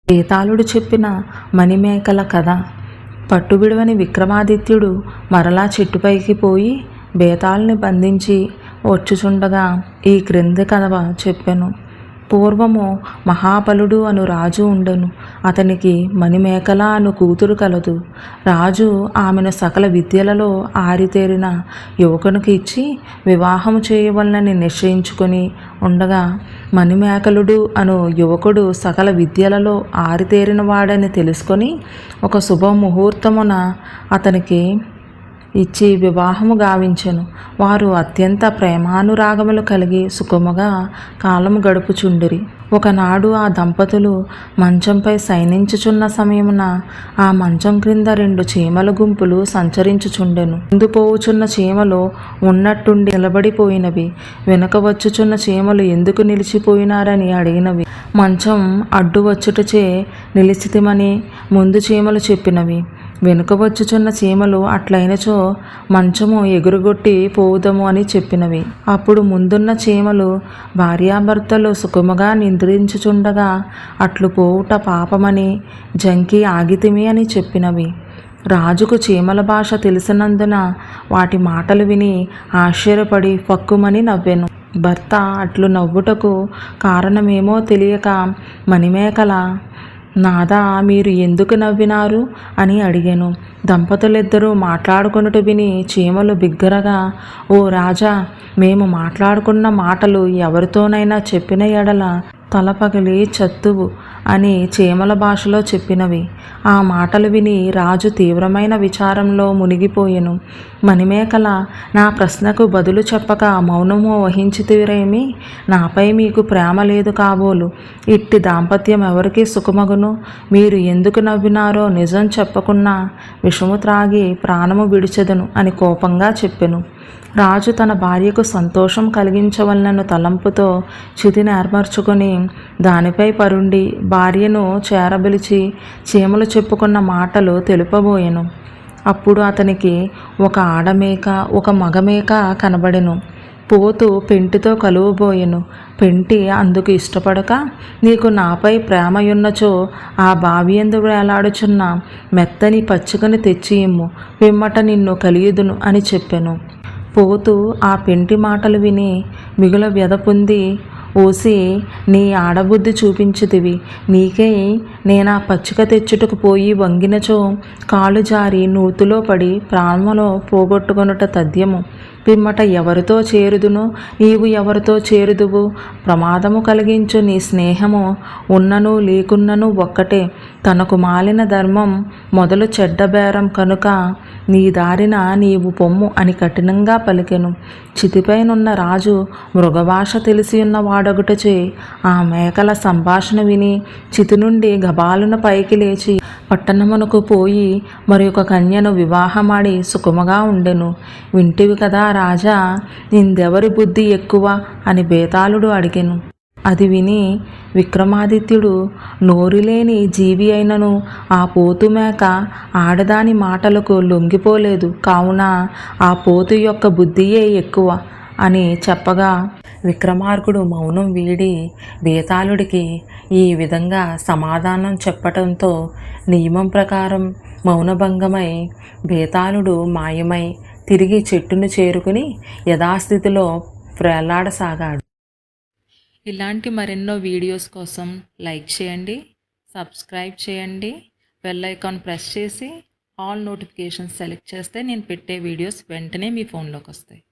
బేతాళుడు చెప్పిన మణిమేకల కథ. పట్టుబిడవని విక్రమాదిత్యుడు మరలా చెట్టుపైకి పోయి బేతాళుని బంధించి వచ్చుచుండగా ఈ క్రింది కథ చెప్పెను. పూర్వము మహాబలుడు అను రాజు ఉండెను. అతనికి మణిమేకల అను కూతురు కలదు. రాజు ఆమెను సకల విద్యలలో ఆరితేరిన యువకునికి ఇచ్చి వివాహము చేయవలనని నిశ్చయించుకొని ఉండగా, మణిమేకలుడు అను యువకుడు సకల విద్యలలో ఆరితేరిన వాడని తెలుసుకొని ఒక శుభముహూర్తమున అతనికి ఇచ్చి వివాహము గావించెను. వారు అత్యంత ప్రేమానురాగములు కలిగి సుఖముగా కాలము గడుపుచుండిరి. ఒకనాడు ఆ దంపతులు మంచంపై శయనించుచున్న సమయమున ఆ మంచం క్రింద 2 చీమల గుంపులు సంచరించుచుండెను. ముందు పోవుచున్న చీమలు ఉన్నట్టుండి నిలబడిపోయినవి. వెనుక వచ్చుచున్న చీమలు ఎందుకు నిలిచిపోయినారని అడిగినవి. మంచం అడ్డు వచ్చుటచే నిలిచితిమని ముందు చీమలు చెప్పినవి. వెనుక వచ్చుచున్న చీమలు అట్లయినచో మంచము ఎగురుగొట్టి పోవుదము అని చెప్పినవి. అప్పుడు ముందున్న చీమలు భార్యాభర్తలు సుఖముగా నిద్రించుచుండగా అట్లు పోవుట పాపమని జంకి ఆగితిమి అని చెప్పినవి. రాజుకు చీమల భాష తెలిసినందున వాటి మాటలు విని ఆశ్చర్యపడి ఫక్కుమని నవ్వెను. భర్త అట్లు నవ్వుటకు కారణమేమో తెలియక మణిమేకల, నాదా మీరు ఎందుకు నవ్వినారు అని అడిగాను. దంపతులిద్దరూ మాట్లాడుకొనుట విని చీమలు బిగ్గరగా, ఓ రాజా, మేము మాట్లాడుకున్న మాటలు ఎవరితోనైనా చెప్పిన ఎడల తలపగిలి చత్తువు అని చీమల భాషలో చెప్పినవి. ఆ మాటలు విని రాజు తీవ్రమైన విచారంలో మునిగిపోయెను. మణిమేకల, నా ప్రశ్నకు బదులు చెప్పక మౌనము వహించితిరేమి? నాపై మీకు ప్రేమ లేదు కాబోలు. ఇట్టి దాంపత్యం ఎవరికి సుఖమగును? మీరు ఎందుకు నవ్వినారో నిజం చెప్పకున్నా విషము త్రాగి ప్రాణము విడిచెదను అని కోపంగా చెప్పెను. రాజు తన భార్యకు సంతోషం కలిగించవలనను తలంపుతో చితిని ఏర్పరచుకొని దానిపై పరుండి భార్యను చేరబిలిచి చీమలు చెప్పుకున్న మాటలు తెలుపబోయెను. అప్పుడు అతనికి ఒక ఆడమేక ఒక మగమేక కనబడెను. పోతు పెంటితో కలువబోయెను. పెంటి అందుకు ఇష్టపడక, నీకు నాపై ప్రేమయున్నచో ఆ బావియందు వేలాడుచున్న మెత్తని పచ్చికని తెచ్చి ఇమ్ము, పిమ్మట నిన్ను కలియుదును అని చెప్పెను. పోతు ఆ పెంటి మాటలు విని మిగుల వ్యధ పొంది, ఓసి, నీ ఆడబుద్ధి చూపించితివి. నీకై నేనా పచ్చిక తెచ్చుటకు పోయి వంగినచో కాలు జారి నూతులో పడి ప్రాణములో పోగొట్టుకొనుట తథ్యము. పిమ్మట ఎవరితో చేరుదును? నీవు ఎవరితో చేరుదువు? ప్రమాదము కలిగించు నీ స్నేహము ఉన్నను లేకున్నను ఒక్కటే. తనకు మాలిన ధర్మం మొదలు చెడ్డబేరం కనుక నీ దారిన నీవు పొమ్ము అని కఠినంగా పలికెను. చితిపైనున్న రాజు మృగభాష తెలిసి ఉన్న వాడొకటచే ఆ మేకల సంభాషణ విని చితి నుండి గబాలున పైకి లేచి పట్టణమునకు పోయి మరి ఒక కన్యను వివాహమాడి సుఖముగా ఉండెను. వింటివి కదా రాజా, ఇందెవరి బుద్ధి ఎక్కువ అని బేతాళుడు అడిగెను. అది విని విక్రమాదిత్యుడు, నోరులేని జీవి అయినను ఆ పోతు మేక ఆడదాని మాటలకు లొంగిపోలేదు కావున ఆ పోతు యొక్క బుద్ధియే ఎక్కువ అని చెప్పగా, విక్రమార్కుడు మౌనం వీడి బేతాళుడికి ఈ విధంగా సమాధానం చెప్పటంతో నియమం ప్రకారం మౌనభంగమై బేతాళుడు మాయమై తిరిగి చెట్టును చేరుకుని యథాస్థితిలో వేలాడసాగాడు. ఇలాంటి మరెన్నో వీడియోస్ కోసం లైక్ చేయండి, సబ్స్క్రైబ్ చేయండి, బెల్ ఐకాన్ ప్రెస్ చేసి ఆల్ నోటిఫికేషన్స్ సెలెక్ట్ చేస్తే నేను పెట్టే వీడియోస్ వెంటనే మీ ఫోన్లోకి వస్తాయి.